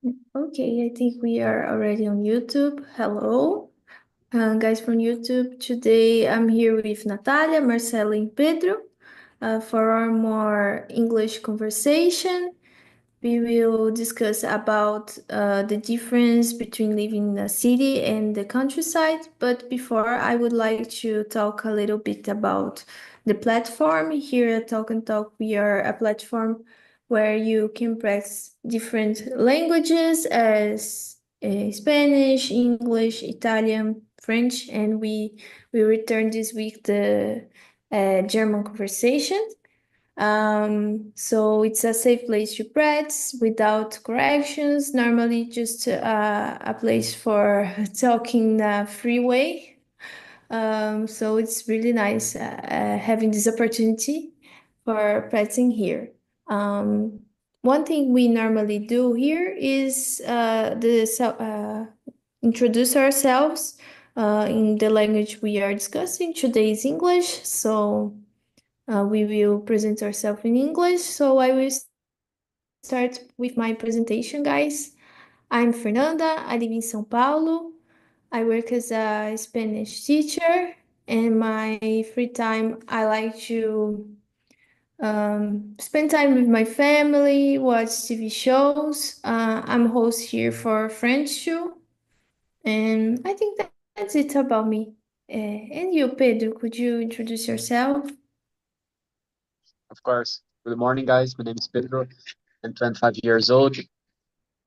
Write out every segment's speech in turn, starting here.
Okay, I think we are already on YouTube. Hello, guys from YouTube. Today I'm here with Natalia, Marcelo, and Pedro for our more English conversation. We will discuss about the difference between living in a city and the countryside. But before, I would like to talk a little bit about the platform. Here at Talk and Talk, we are a platform where you can practice different languages as Spanish, English, Italian, French, and we return this week the German conversation. So it's a safe place to practice without corrections. Normally, just a place for talking free way. So it's really nice having this opportunity for practicing here. Um, One thing we normally do here is introduce ourselves in the language we are discussing. Today is English, so we will present ourselves in English. So I will start with my presentation, guys. I'm Fernanda. I live in São Paulo. I work as a Spanish teacher. In my free time, I like to spend time with my family, watch TV shows. I'm host here for French too. And I think that's it about me. And you, Pedro, could you introduce yourself? Of course. Good morning, guys. My name is Pedro. I'm 25 years old.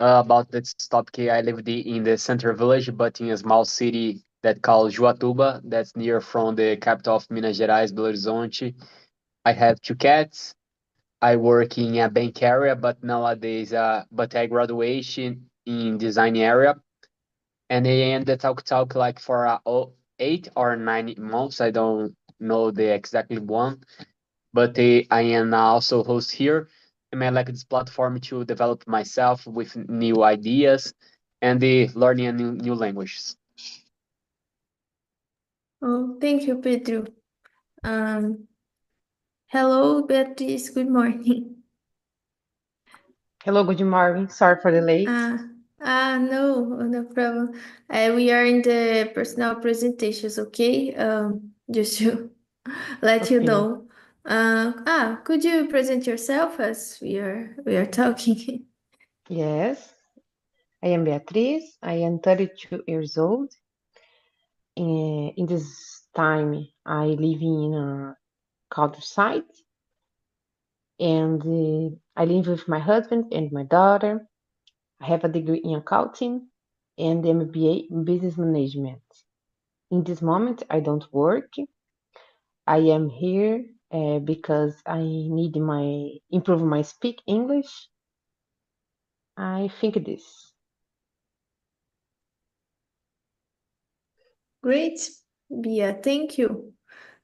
About this topic, I live in the center village, but in a small city that called Juatuba, that's near from the capital of Minas Gerais, Belo Horizonte. I have two cats. I work in a bank area, but nowadays, but I graduation in design area, and I end the talk like for 8 or 9 months. I don't know the exactly one, but I am also host here. And I like this platform to develop myself with new ideas and learning a new languages. Oh, thank you, Pedro. Um, Hello, Beatriz. Good morning. Hello, good morning. Sorry for the late. No, no problem. We are in the personal presentations, okay? Just to let you Okay. know. Could you present yourself as we are talking? Yes, I am Beatriz. I am 32 years old. In this time, I live in a countryside, and I live with my husband and my daughter. I have a degree in accounting and MBA in business management. In this moment, I don't work. I am here because I need my improve my speak English. I think this. Great, Bia. Thank you.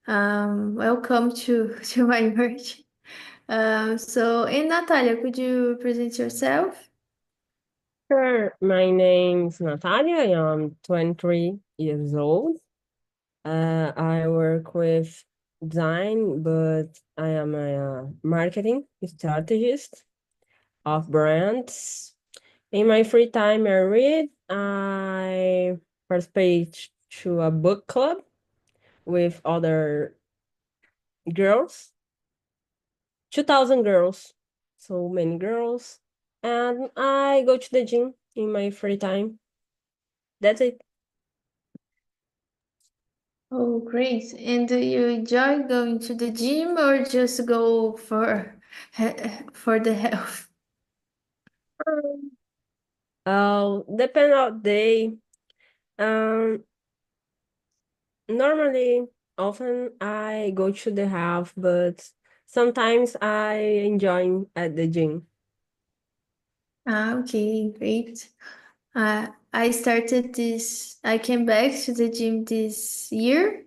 Welcome to to my merge. And Natalia, could you present yourself? Sure. My name's Natalia. I am 23 years old. I work with design, but I am a marketing strategist of brands. In my free time, I read. I participate to a book club with other girls, 2,000 girls, so many girls. And I go to the gym in my free time. That's it. Oh, great. And do you enjoy going to the gym or just go for the health? Depend on day. Um, Normally, often I go to the house, but sometimes I enjoy at the gym. Okay, great. I came back to the gym this year.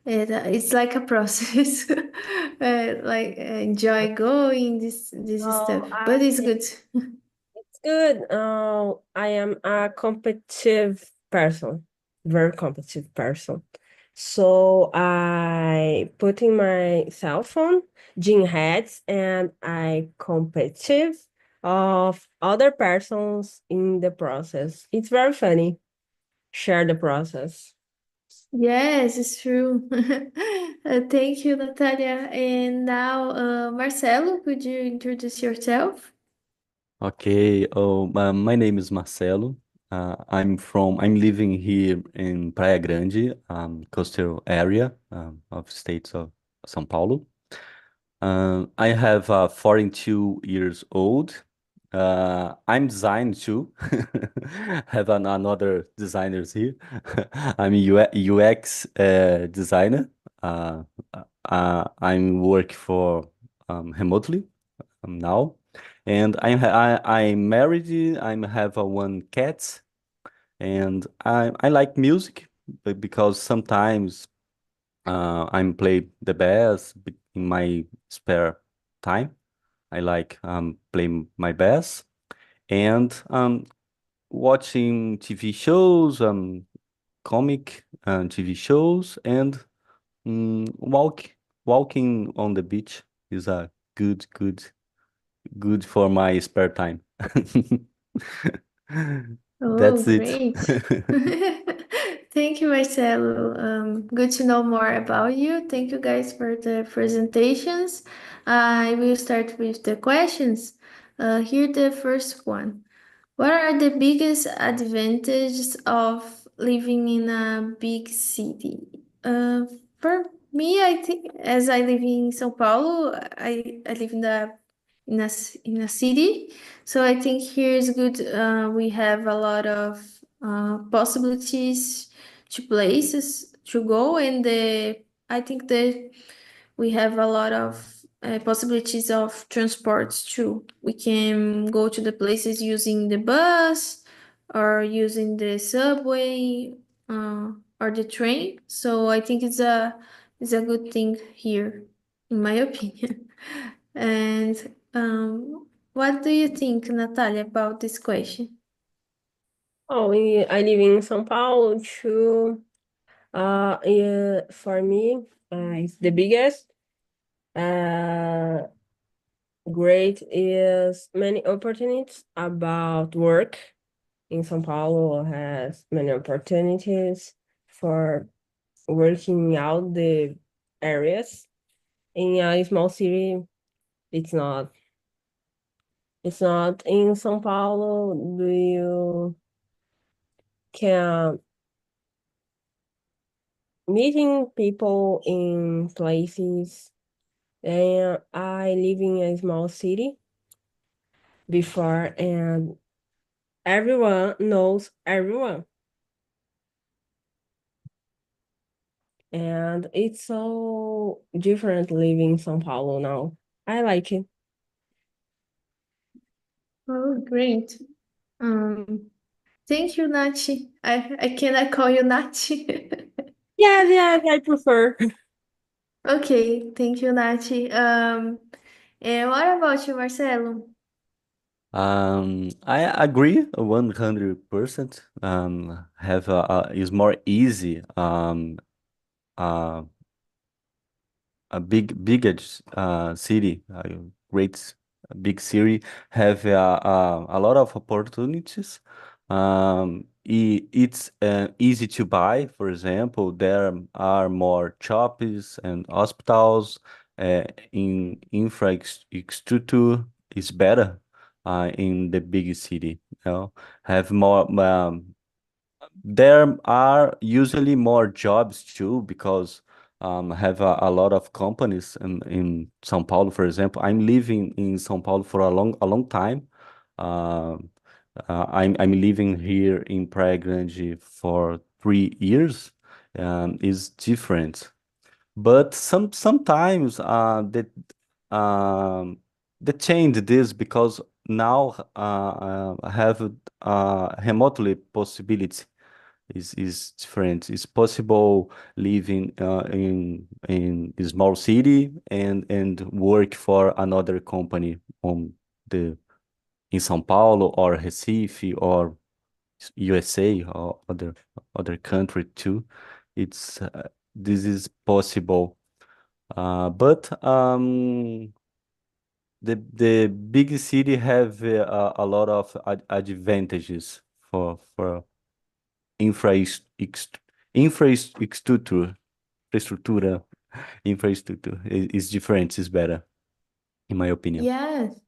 It's like a process. Enjoy going this Oh, stuff, but it's good. it's good. I am a competitive person, very competitive person. So I put in my cell phone gym hats and I competitive. of other persons in the process. It's very funny. Share the process. Yes, it's true. Thank you, Natalia. And now, Marcelo, could you introduce yourself? Okay, my name is Marcelo. I'm living here in Praia Grande, coastal area of states of São Paulo. I have 42 years old. I'm design too. Have another designers here. I'm a UX designer. Uh, I'm work for remotely now, and I'm married. I have one cat, and I like music, because sometimes I'm play the bass in my spare time. I like play my bass and watching TV shows, comic TV shows, and walking on the beach is a good for my spare time. Oh, That's it. great. Thank you, Marcelo. Good to know more about you. Thank you guys for the presentations. I will start with the questions. Here, the first one. What are the biggest advantages of living in a big city? For me, I think as I live in São Paulo, I live in in a city, so I think here is good. We have a lot of possibilities to places to go, and I think that we have a lot of possibilities of transports too. We can go to the places using the bus or using the subway or the train. So I think it's a good thing here, in my opinion. And what do you think, Natalia, about this question? Oh, I live in São Paulo too. Yeah, for me, it's the biggest. Uh, Great is many opportunities about work. In São Paulo has many opportunities for working out the areas. In a small city, it's not. It's not in São Paulo. Do you can meeting people in places. And I live in a small city before, and everyone knows everyone. And it's so different living in São Paulo now. I like it. Oh, great. Thank you, Nachi. I cannot call you Nachi. Yeah, I prefer. Okay, thank you, Nachi. And what about you, Marcelo? I agree 100%. Have is more easy. Uh, a bigger city, a great big city, have a lot of opportunities. It's easy to buy. For example, there are more shops and hospitals. In infrastructure is better in the big city. Have more. There are usually more jobs too, because have a lot of companies in São Paulo, for example. I'm living in São Paulo for a long time. Um I'm living here in Praia Grande for 3 years. Is different, but sometimes they change this, because now I have remotely possibility is different. It's possible living in a small city and work for another company on the in São Paulo or Recife or USA or other country too. It's this is possible, but the big city have a lot of advantages for infrastructure infrastructure infrastructure infrastructure is different, is better, in my opinion. Yes,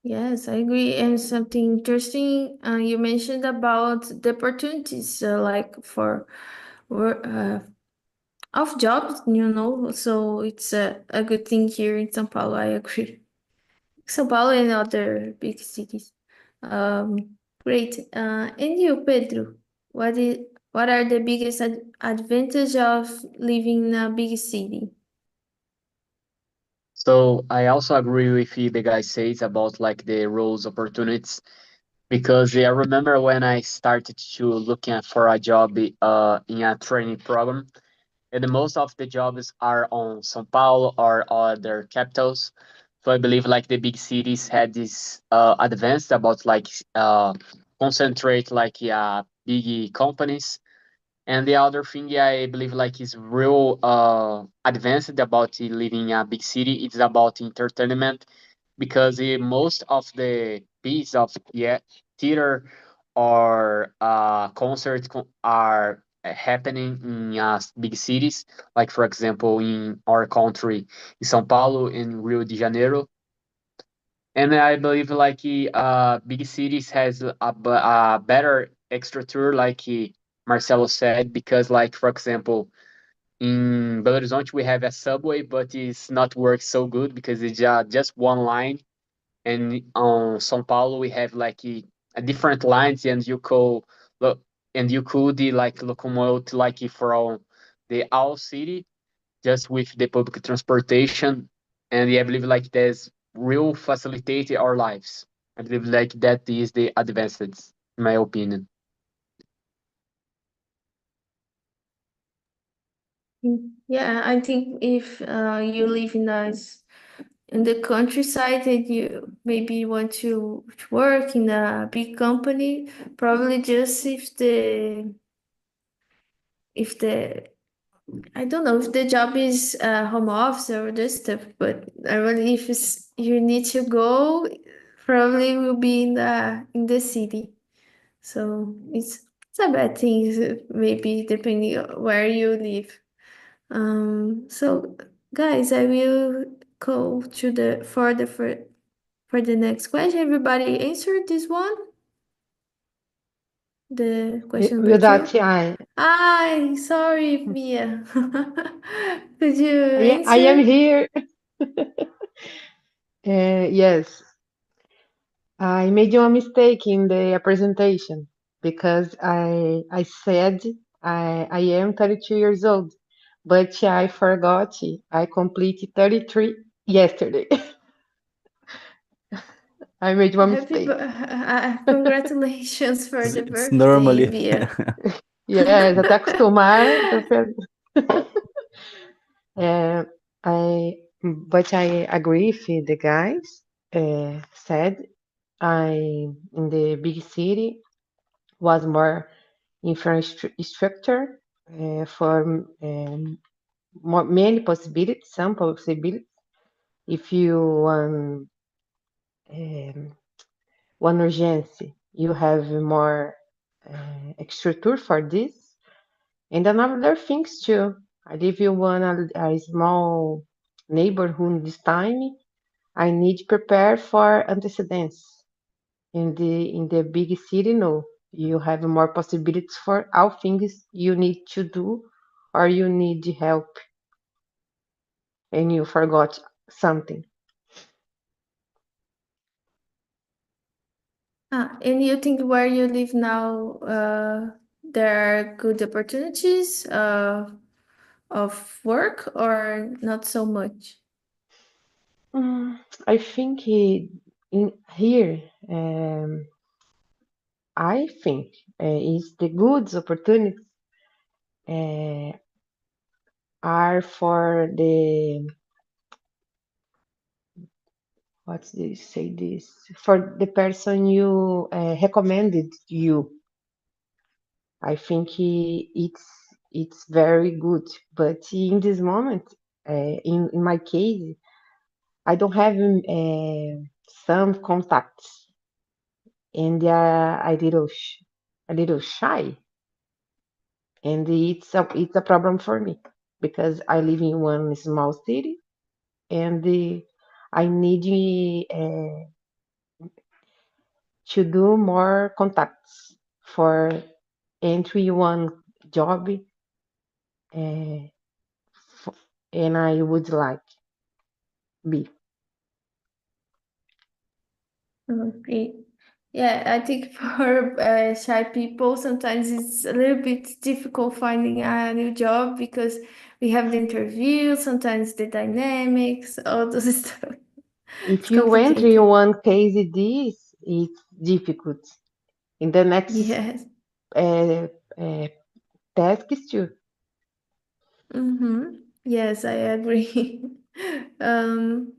yes, I agree. And something interesting, you mentioned about the opportunities, like for work, of jobs, so it's a good thing here in São Paulo. I agree. São Paulo and other big cities. Great. And you, Pedro, what is what are the biggest advantage of living in a big city? So I also agree with you, the guy says about like the roles opportunities because I remember when I started to looking for a job in a training program, and most of the jobs are on São Paulo or other capitals. So I believe like the big cities had this advanced about like concentrate like big companies. And the other thing I believe like is real advanced about living in a big city. It's about entertainment because most of the piece of theater or concerts are happening in big cities, like for example in our country, in São Paulo, in Rio de Janeiro. And I believe like big cities has a better extra tour, like Marcelo said, because like for example in Belo Horizonte we have a subway, but it's not work so good because it's just one line, and on São Paulo we have like a different lines, and you could look and you could like locomote like from the all city just with the public transportation. And I believe like there's real facilitate our lives. I believe like that is the advantage, in my opinion. Yeah, I think if you live in the countryside and you maybe want to work in a big company, probably just if the I don't know if the job is home office or this stuff, but I really if you need to go, probably will be in the city. So it's a bad thing, maybe depending on where you live. So guys, I will go to the for the next question. Everybody answered this one? The question number Without two? Sorry, Mia. Could you I am answer? here. Yes, I made a mistake in the presentation because I said I am 32 years old, but I forgot I completed 33 yesterday. I made one mistake. Congratulations for the It's birthday, normally Mia. Yes, até acostumar. Uh, I but I agree with the guys said. I in the big city was more infrastructure for many possibilities, some possibilities. If you um, one urgency, you have more structure for this, and another things too. I live in a small neighborhood this time. I need to prepare for antecedents. In the big city, no. You have more possibilities for all things you need to do or you need help and you forgot something. And you think where you live now, there are good opportunities of work or not so much? I think in here, I think is the good opportunities uh, are for the what's this say this for the person you recommended you. I think it's very good, but in this moment, in my case, I don't have some contacts, and they are a little shy, and it's a problem for me because I live in one small city, and I need to do more contacts for entry one job, uh, and I would like be. Okay. Yeah, I think for shy people, sometimes it's a little bit difficult finding a new job because we have the interview, sometimes the dynamics, all those stuff. It's If you enter in complicated. one case this, it's difficult. In the next Yes. uh, uh, tasks too. Mm-hmm. Yes, I agree. Um,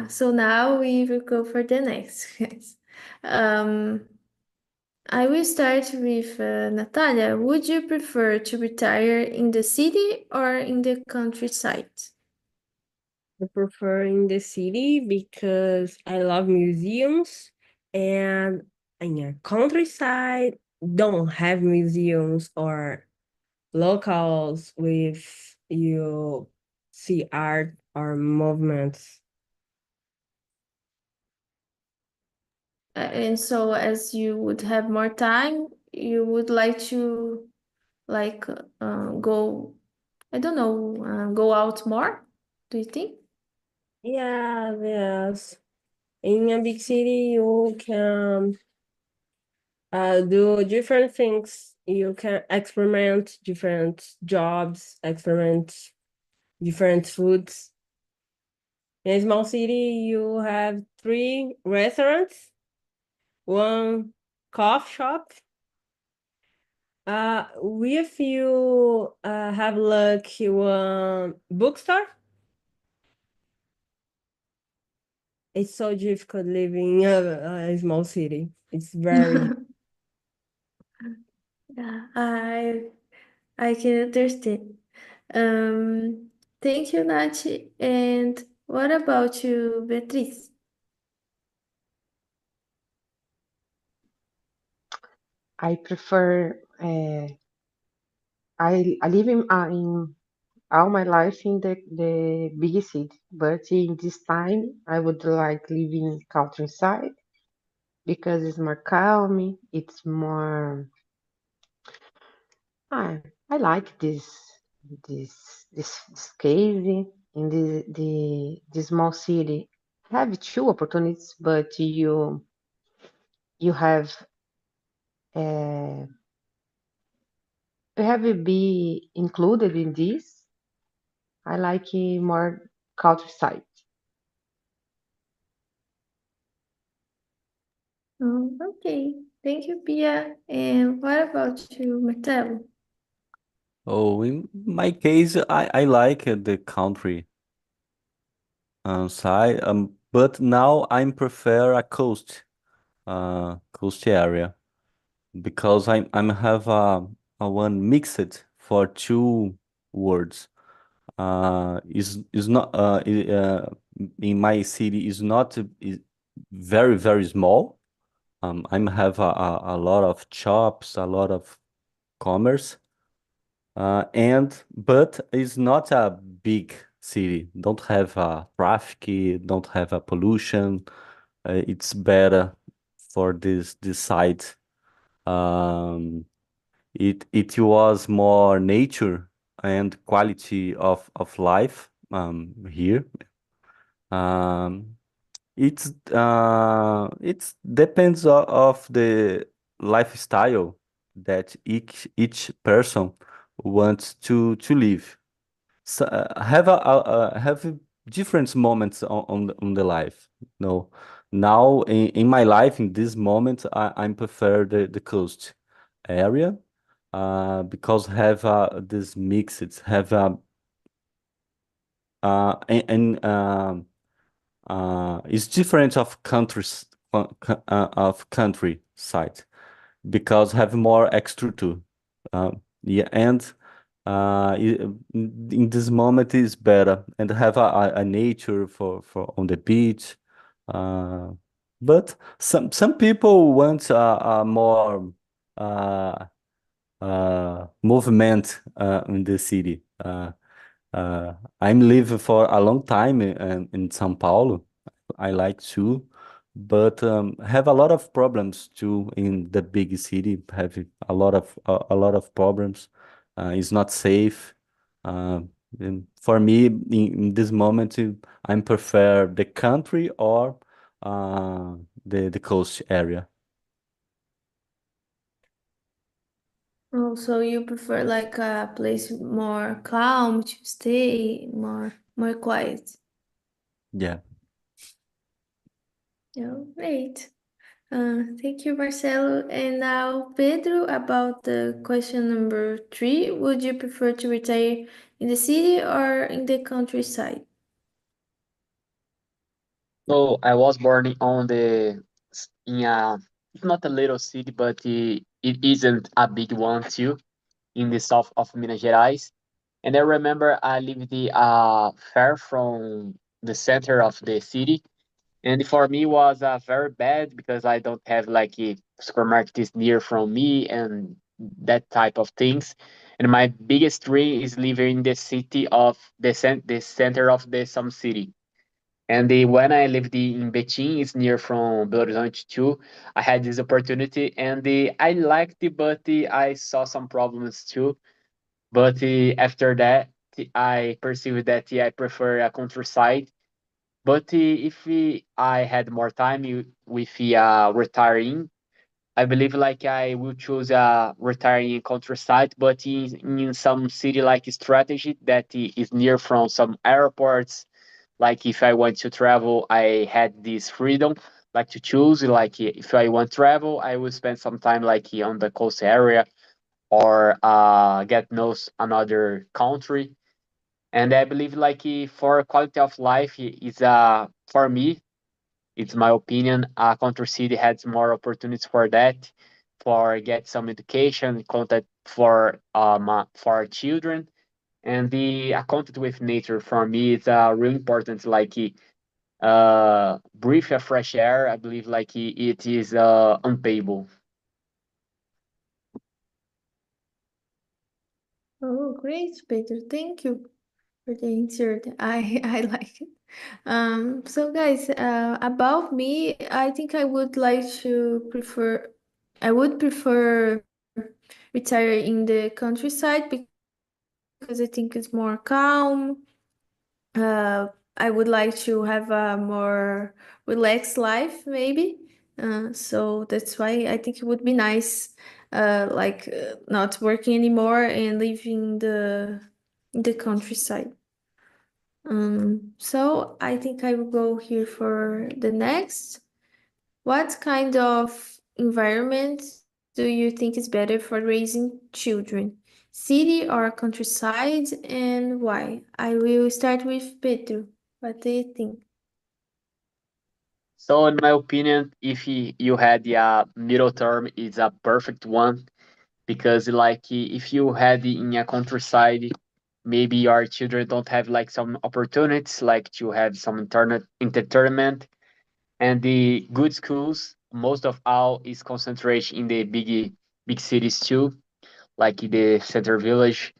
so now we will go for the next. Yes. Um, I will start with Natalia. Would you prefer to retire in the city or in the countryside? I prefer in the city because I love museums, and in a countryside don't have museums or locals with you see art or movements. And so, as you would have more time, you would like to like go, I don't know, go out more? Do you think? Yeah, yes. In a big city, you can do different things. You can experiment different jobs, experiment different foods. In a small city, you have 3 restaurants, one coffee shop. If you have luck, one bookstore. It's so difficult living in a small city. It's very. Yeah, I can understand. Thank you, Nachi. And what about you, Beatriz? I prefer. I live in all my life in the big city, but in this time I would like living countryside because it's more calm. It's more. I I like this case in the small city. Have two opportunities, but you have uh, you have to be included in this. I like more countryside. Okay, thank you, Pia. And what about you, Marcelo? Oh, in my case, I like the country side, but now I prefer a coast area because I'm have a one mixed for two words. Is not in my city is not is very small. I'm have a lot of shops, a lot of commerce, and but it's not a big city. Don't have traffic, don't have a pollution. It's better for this side. Um, it was more nature and quality of life here. Um, it's depends of the lifestyle that each person wants to live. So, have different moments on the life. No, now in my life in this moment I prefer the coast area because have this mix. It's have and it's different of countries of countryside because have more extra too. Yeah, and in this moment is better and have a nature for on the beach. Uh, but some people want a more uh, movement in the city. I'm living for a long time in São Paulo. I like to, but have a lot of problems too in the big city. Have a lot of problems. It's not safe. Uh, and for me, in this moment, I prefer the country or the coast area. Oh, so you prefer like a place more calm to stay, more quiet. Yeah. Oh, great. Thank you, Marcelo. And now, Pedro, about the question number 3, would you prefer to retire in the city or in the countryside? So I was born on in a, it's not a little city, but it isn't a big one too, in the south of Minas Gerais. And I remember I lived far from the center of the city. And for me was very bad because I don't have like a supermarket is near from me and that type of things. And my biggest dream is living in the city of the center of the some city. And when I lived in Betim, it's near from Belo Horizonte too. I had this opportunity, and I liked it, but I saw some problems too. But after that, I perceived that I prefer a countryside. But if I had more time with retiring, I believe like I will choose retiring in countryside, but in some city like strategy that is near from some airports. Like if I want to travel, I had this freedom like to choose. Like if I want to travel, I will spend some time like on the coast area or get knows another country. And I believe like for quality of life is for me, it's my opinion, country city has more opportunities for that, for get some education, contact for our children, and the contact with nature for me is really important. Like breathe a fresh air. I believe like it is unpayable. Oh, great, Pedro. Thank you for the answer. I like it. So guys, about me, I think I would prefer retire in the countryside because I think it's more calm. I would like to have a more relaxed life, maybe. So that's why I think it would be nice, not working anymore and living the countryside. So I think I will go here for the next. What kind of environment do you think is better for raising children? City or countryside, and why? I will start with Pedro. What do you think? So in my opinion, if you had the middle term, it's a perfect one because like if you had in a countryside, maybe your children don't have like some opportunities like to have some internet entertainment and the good schools. Most of all is concentration in the big cities too, like the center village.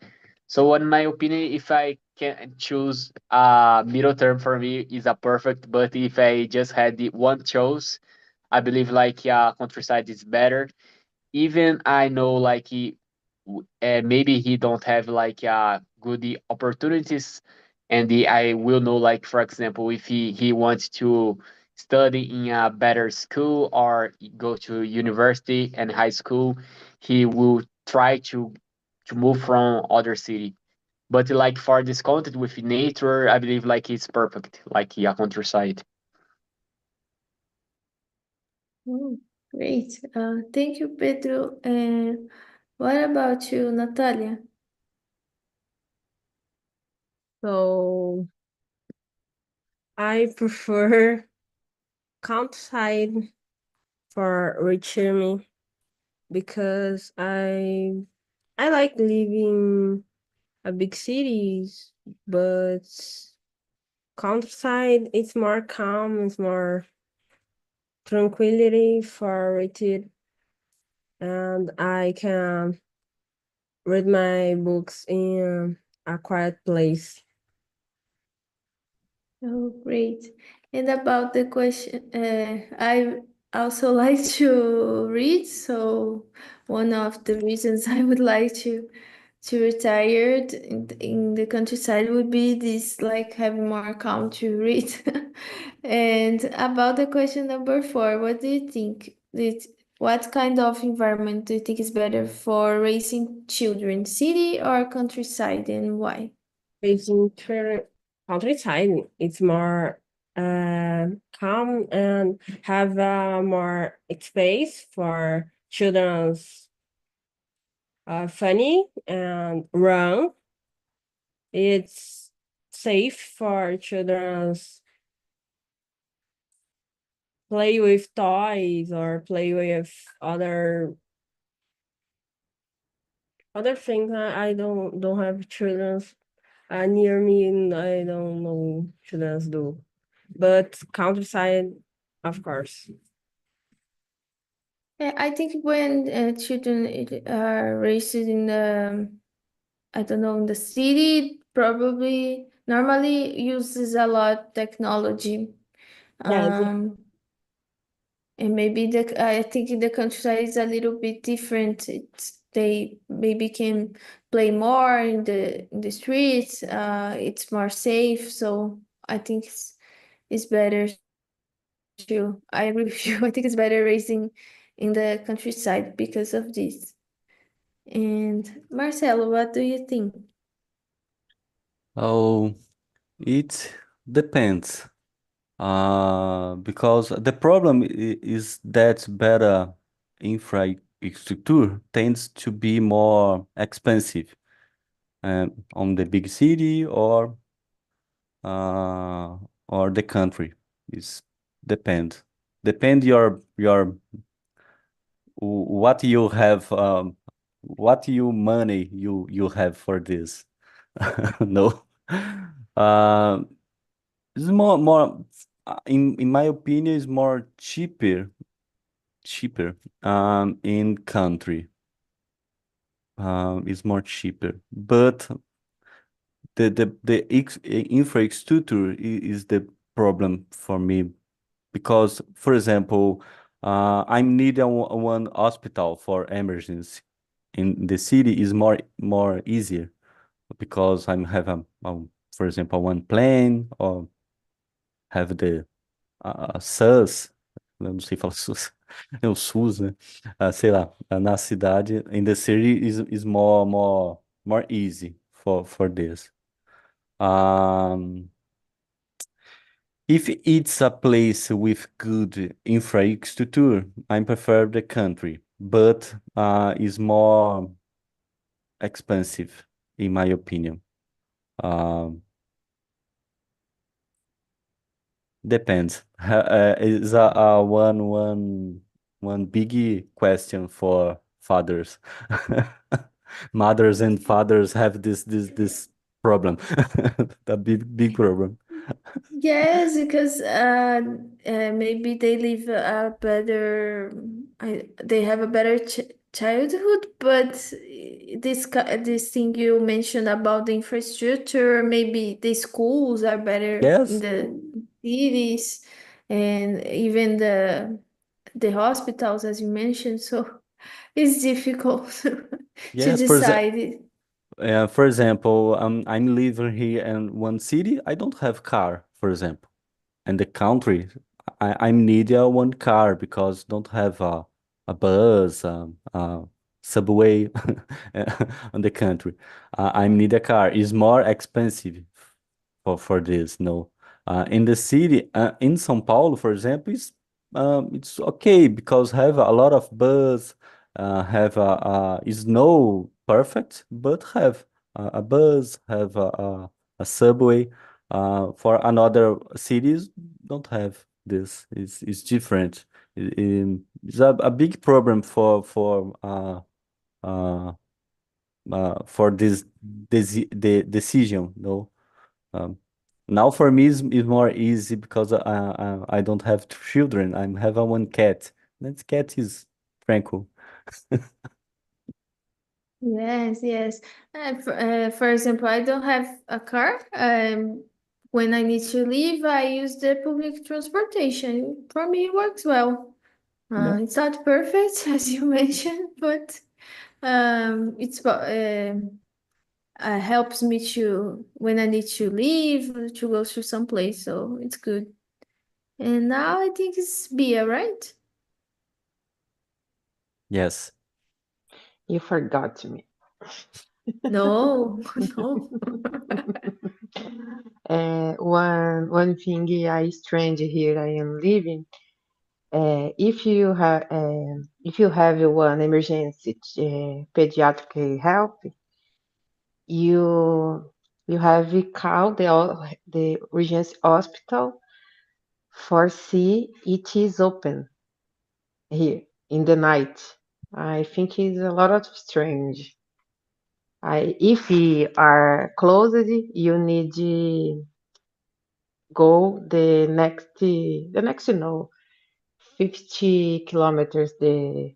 So in my opinion, if I can choose a middle term for me is a perfect. But if I just had the one choice, I believe like countryside is better. Even I know like maybe he don't have like good opportunities, and I will know like for example if he wants to study in a better school or go to university and high school, he will try to move from other city. But like for this content with nature, I believe like it's perfect, like a countryside. Oh, great. Thank you, Pedro. And what about you, Natalia? So I prefer countryside for reaching me because I like living big cities, but countryside, it's more calm, it's more tranquility for it, and I can read my books in a quiet place. Oh, great. And about the question, I also like to read, so one of the reasons I would like to retire in the countryside would be this, like having more calm to read. And about the question number 4, what do you think? What kind of environment do you think is better for raising children, city or countryside, and why? Raising countryside, it's more calm and have more space for children's funny and run. It's safe for children's play with toys or play with other things. I don't have children's near me, and I don't know children's do. But countryside, of course. Yeah, I think when children are raised in the, I don't know, in the city, probably normally uses a lot technology. Yes, And maybe I think in the countryside is a little bit different. They maybe can play more in the streets. It's more safe, so I think it's better to. I agree with you. I think it's better raising in the countryside because of this. And Marcelo, what do you think? Oh, it depends. Because the problem is that better infrastructure tends to be more expensive on the big city or the country. It depends. Depend your what you have what you money you have for this. No. Uh, it's more in my opinion is more cheaper in country. It's more cheaper. But the infrastructure is the problem for me because, for example, I need one hospital for emergency. In the city is more easier because I'm have for example, one plane or have the SUS, eu não sei falar SUS, é o SUS, né? Sei lá, na cidade, in the city is more easy for this. Um, if it's a place with good infrastructure, I prefer the country, but is more expensive, in my opinion. Um, Depends. Is a one big question for fathers. Mothers and fathers have this problem. A big problem. Yes, because maybe they live a better, they have a better ch childhood, but this thing you mentioned about the infrastructure, maybe the schools are better in Yes, the cities, and even the hospitals, as you mentioned. So it's difficult to yeah. decide. For example, I'm living here in one city. I don't have car, for example. And the country, I need one car because don't have a bus, subway on the country. I need a car. It's more expensive for this. No, in the city, in São Paulo, for example, it's okay because have a lot of bus, have is no perfect, but have a bus, have a subway. For another cities, don't have this. It's different. It's a big problem for uh, for the decision, no. Now for me is more easy because I don't have children. I have a one cat. That cat is tranquil. Yes, yes. For example, I don't have a car. When I need to leave, I use the public transportation. For me, it works well. Yeah. It's not perfect, as you mentioned, but helps me to when I need to leave to go to some place. So it's good. And now I think it's Bia, right? Yes. You forgot me. No, no. One thing I strange here I am living. If you have one emergency pediatric help, you you have to call the urgency hospital for see it is open here in the night. I think it's a lot of strange. If you are closed, you need to go the next 50 kilometers the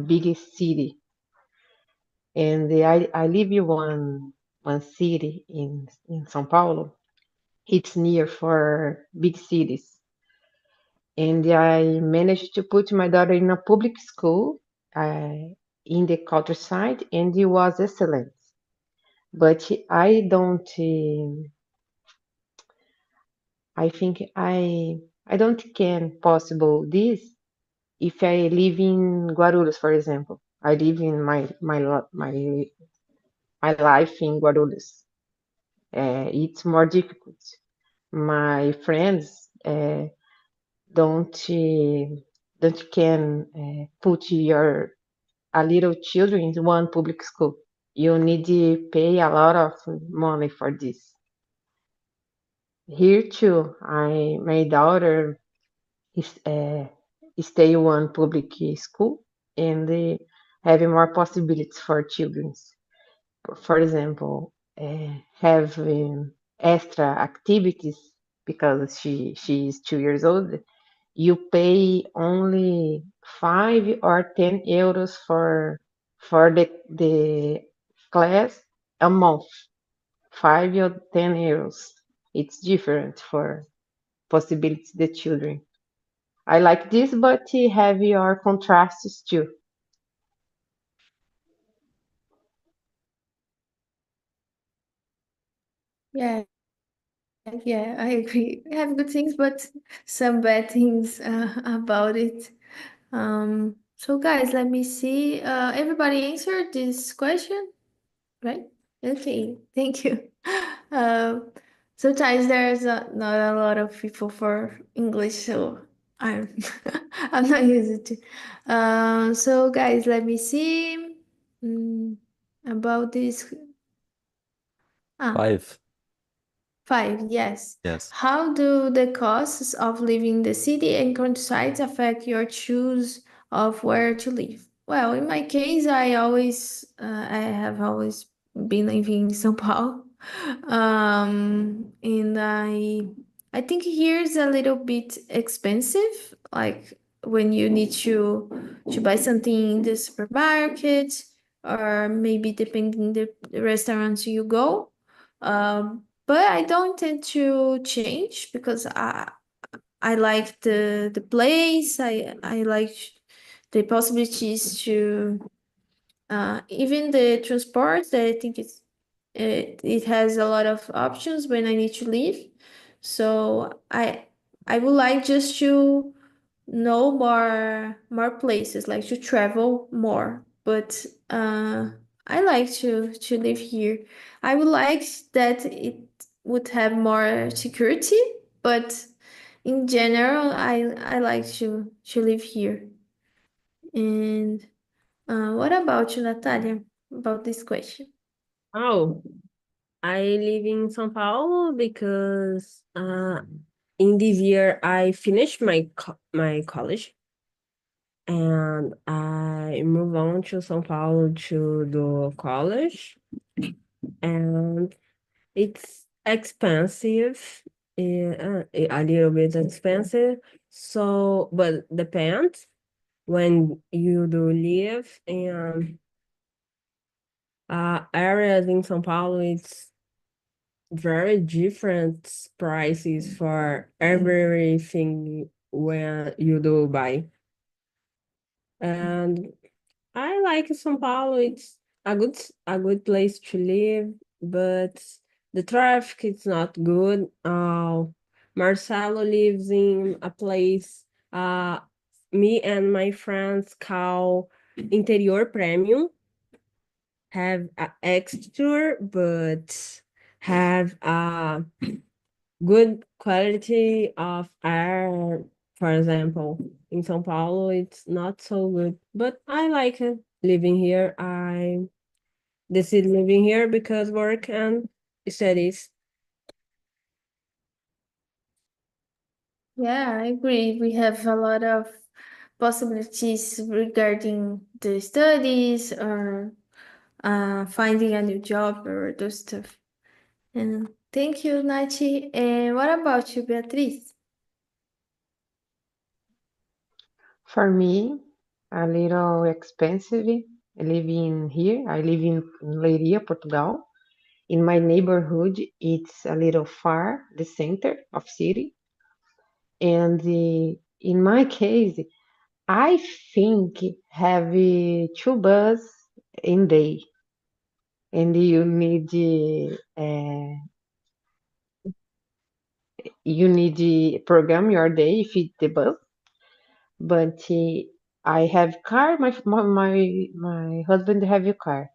biggest city. And I live in one city in São Paulo. It's near for big cities. And I managed to put my daughter in a public school in the countryside, and it was excellent. But I think I don't can possible this if I live in Guarulhos, for example. I live in my life in Guarulhos. It's more difficult. My friends don't can put your a little children in one public school. You need to pay a lot of money for this. Here too, my daughter is stay in one public school and they have more possibilities for children. For example, have extra activities because she is 2 years old. You pay only 5 or 10 euros for the class a month. 5 or 10 euros. It's different for possibilities the children. I like this, but you have your contrasts too. Yeah, yeah, I agree. We have good things, but some bad things about it. So guys, let me see. Everybody answered this question, right? Okay, thank you. Sometimes there's not a lot of people for English, so I'm I'm not used to. So guys, let me see. Mm, about this. Ah, 5. 5, yes. Yes. How do the costs of living in the city and countryside affect your choice of where to live? Well, in my case, I have always been living in São Paulo. And I think here is a little bit expensive, like when you need to buy something in the supermarket, or maybe depending the restaurants you go. But I don't intend to change because I like the place. I like the possibilities to even the transport. I think it has a lot of options when I need to leave. So I would like just to know more places, like to travel more. But I like to live here. I would like that it would have more security, but in general, I like to live here. And what about you, Natalia, about this question? Oh, I live in São Paulo because in this year I finished my college. and I moved on to São Paulo to do college, and it's expensive, a little bit expensive. So, but depends when you do live in areas in São Paulo, it's very different prices for everything when you do buy. And I like São Paulo. It's a good place to live, but the traffic is not good. Marcelo lives in a place me and my friends call interior premium, have a extra, but have a good quality of air. For example, in São Paulo, it's not so good, but I like it living here. I decided living here because work and studies. Yeah, I agree. We have a lot of possibilities regarding the studies or finding a new job or those stuff. And thank you, Nachi. And what about you, Beatriz? For me, a little expensive living here. I live in Leiria, Portugal. In my neighborhood, it's a little far, the center of city. And in my case, I think have two bus in day, and you need program your day if it's the bus. But I have car. My husband have a car.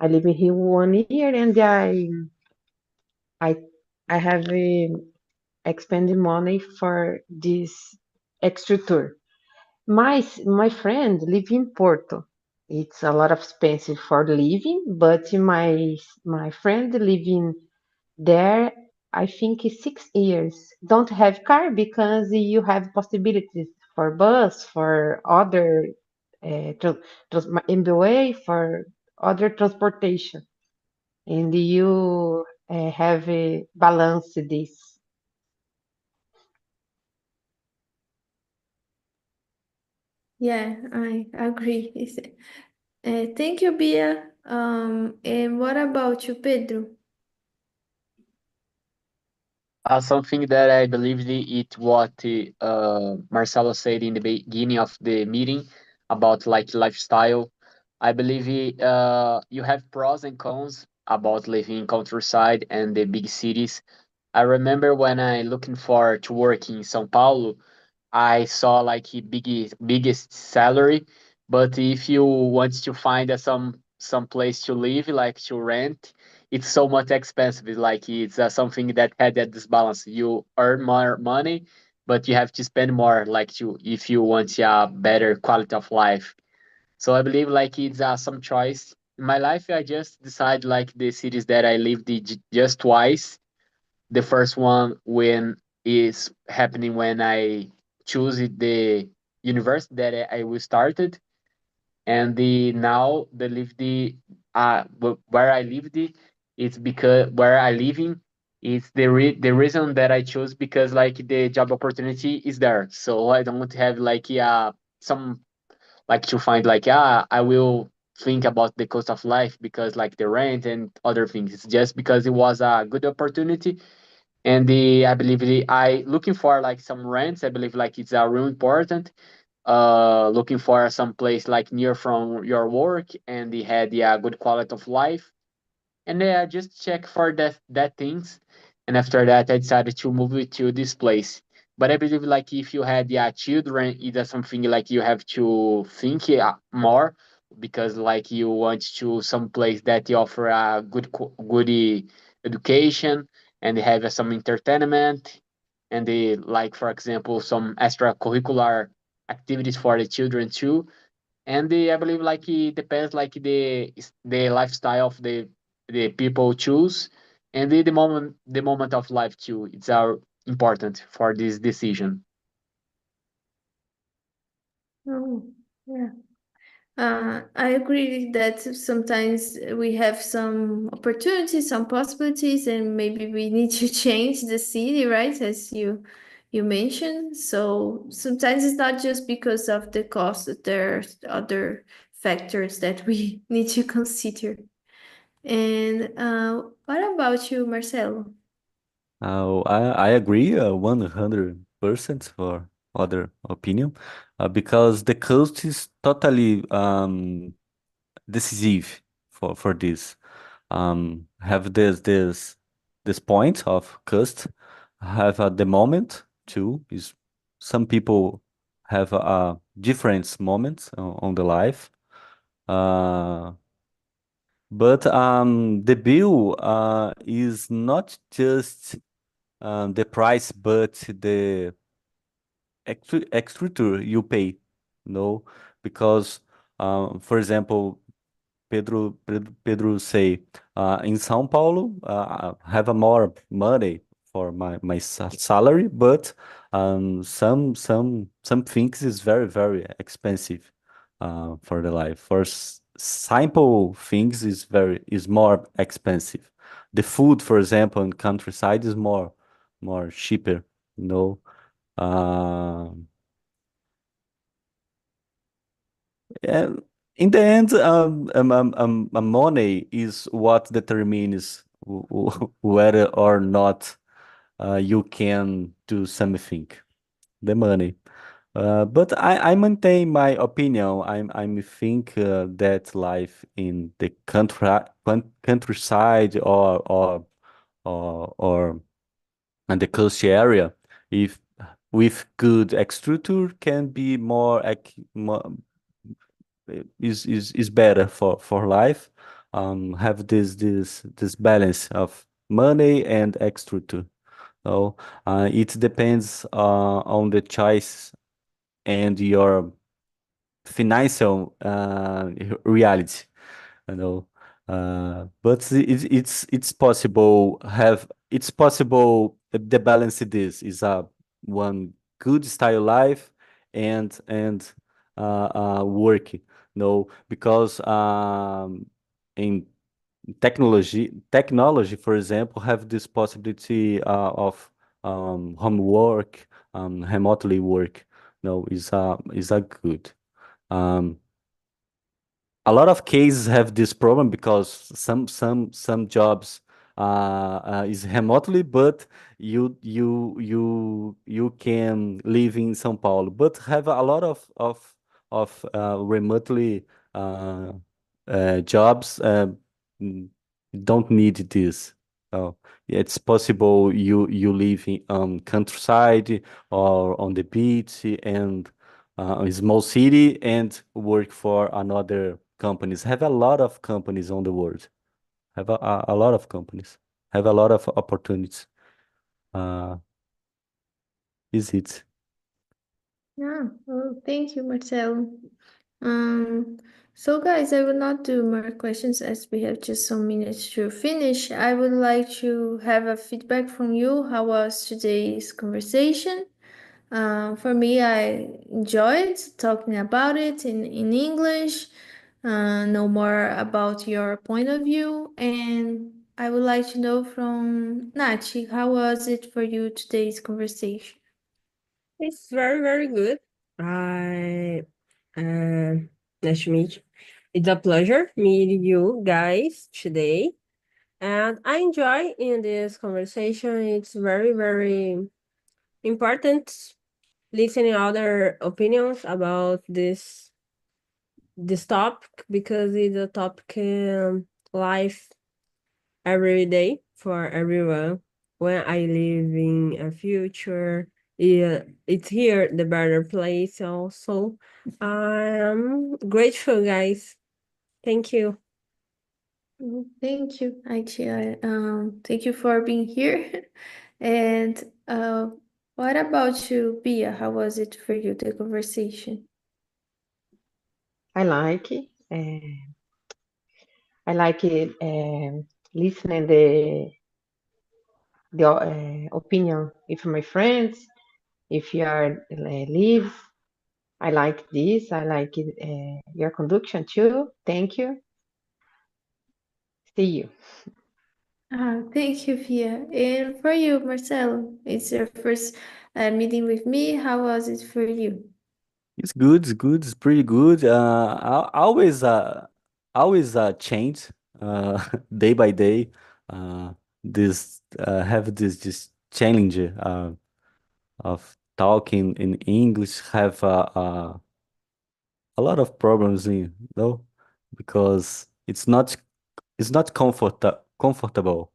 I live in here 1 year, and I I have expended money for this extra tour. My friend live in Porto. It's a lot of expensive for living, but my friend living there, I think 6 years. Don't have car because you have possibilities for bus, for other MBA, for other transportation, and you have a balance this. Yeah, I agree. Thank you, Bia. And what about you, Pedro? Something that I believe it what Marcelo said in the beginning of the meeting about like lifestyle. I believe you have pros and cons about living in countryside and the big cities. I remember when I looking for to work in São Paulo, I saw like the biggest salary, but if you want to find some place to live, like to rent, it's so much expensive. It's like it's something that had that disbalance. You earn more money, but you have to spend more, like to if you want a better quality of life. So I believe like it's some choice. In my life, I just decide like the cities that I lived just twice. The first one when is happening when I choose the university that I will started, and the now the live the where I lived it's because where I living it's the reason that I chose because like the job opportunity is there, so I don't have like some like to find like I will think about the cost of life because like the rent and other things. It's just because it was a good opportunity, and the I believe I looking for like some rents. I believe like it's real important. Looking for some place like near from your work and they had good quality of life, and I just check for that things, and after that I decided to move it to this place. But I believe like if you had children, it is something like you have to think more, because like you want to some place that you offer a good education, and they have some entertainment, and they like for example some extracurricular activities for the children too. And I believe like it depends like the lifestyle of the people choose, and the moment of life too. It's important for this decision. Oh, yeah. I agree that sometimes we have some opportunities, some possibilities, and maybe we need to change the city, right? As you mentioned. So sometimes it's not just because of the cost, there's other factors that we need to consider. And what about you, Marcelo? I agree 100% for other opinion because the cost is totally decisive for this. Have this point of cost, have the moment too. Is some people have different moments on the life. Uh, but the bill is not just the price, but the extra you pay. No, because for example, Pedro say, in São Paulo, have a more money for my salary, but some things is very expensive for the life. For simple things is more expensive. The food, for example, in countryside is more cheaper. No, um, yeah, in the end, money is what determines whether or not you can do something. The money. But I maintain my opinion. I think that life in the countryside or in the coast area, if with good structure, can be more is better for life. Have this balance of money and extra too. So it depends on the choice and your financial reality. You know, but it's possible have it's possible the balance this is a one good style life and work. No, because in technology, for example, have this possibility of homework, remotely work. No, is a good. Um, a lot of cases have this problem because some jobs is remotely, but you can live in São Paulo, but have a lot of remotely uh, jobs mm, don't need this. So it's possible you live in countryside or on the beach and a small city and work for another companies. Have a lot of companies on the world. Have a lot of companies. Have a lot of opportunities. Uh, is it? Yeah, well, thank you, Marcelo. Um, so guys, I will not do more questions as we have just some minutes to finish. I would like to have a feedback from you. How was today's conversation? For me, I enjoyed talking about it in English, know more about your point of view, and I would like to know from Nachi, how was it for you today's conversation? It's very good. I Nice to meet you. It's a pleasure meeting you guys today. And I enjoy in this conversation. It's very important listening other opinions about this topic because it's a topic life every day for everyone. When I live in a future, yeah, it's here the better place also. I'm grateful, guys. Thank you. Thank you, Aichi. Thank you for being here. And what about you, Bia? How was it for you, the conversation? I like it. I like it listening the opinion if my friends, if you are live I like this. I like your conduction too. Thank you. See you. Thank you, Fia. And for you, Marcelo, it's your first meeting with me. How was it for you? It's good, it's good, it's pretty good. Always change day by day. This have this challenge of talking in English have a lot of problems in no because it's not comfortable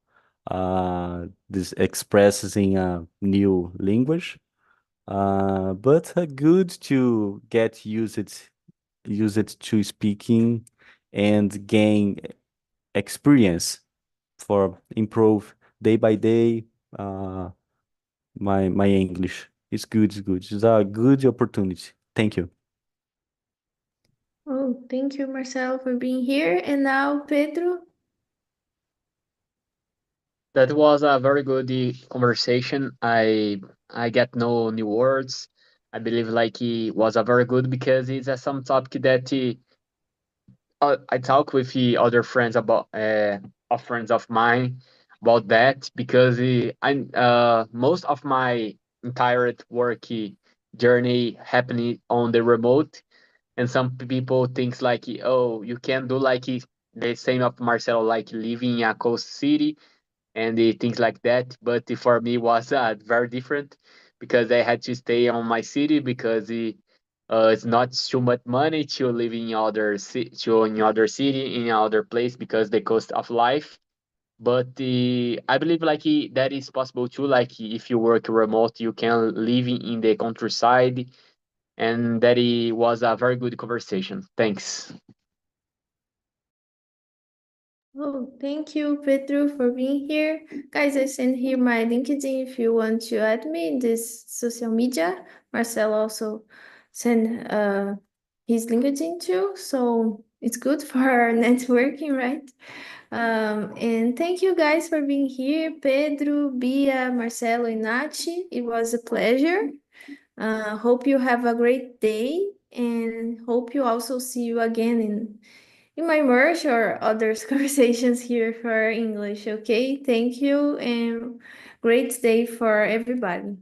this expressing a new language. But good to get used to speaking and gain experience for improve day by day. Uh, my English is good. It's good. It's a good opportunity. Thank you. Oh, thank you, Marcelo, for being here. And now, Pedro. That was a very good conversation. I get no new words. I believe like it was a very good because it's some topic that I talk with the other friends about of friends of mine about that because I most of my entire work journey happening on the remote, and some people thinks like, oh, you can do like the same of Marcelo, like living in a coast city and things like that. But for me was very different because I had to stay on my city because it's not too much money to live in to in other city in other place because the cost of life. But I believe like that is possible too. Like if you work remote, you can live in the countryside, and that was a very good conversation. Thanks. Oh, thank you, Pedro, for being here. Guys, I sent here my LinkedIn if you want to add me in this social media. Marcel also sent his LinkedIn too, so it's good for our networking, right? And thank you guys for being here, Pedro, Bia, Marcelo, and Nachi. It was a pleasure. Hope you have a great day, and hope you also see you again in my merge or others conversations here for English. Okay, thank you and great day for everybody.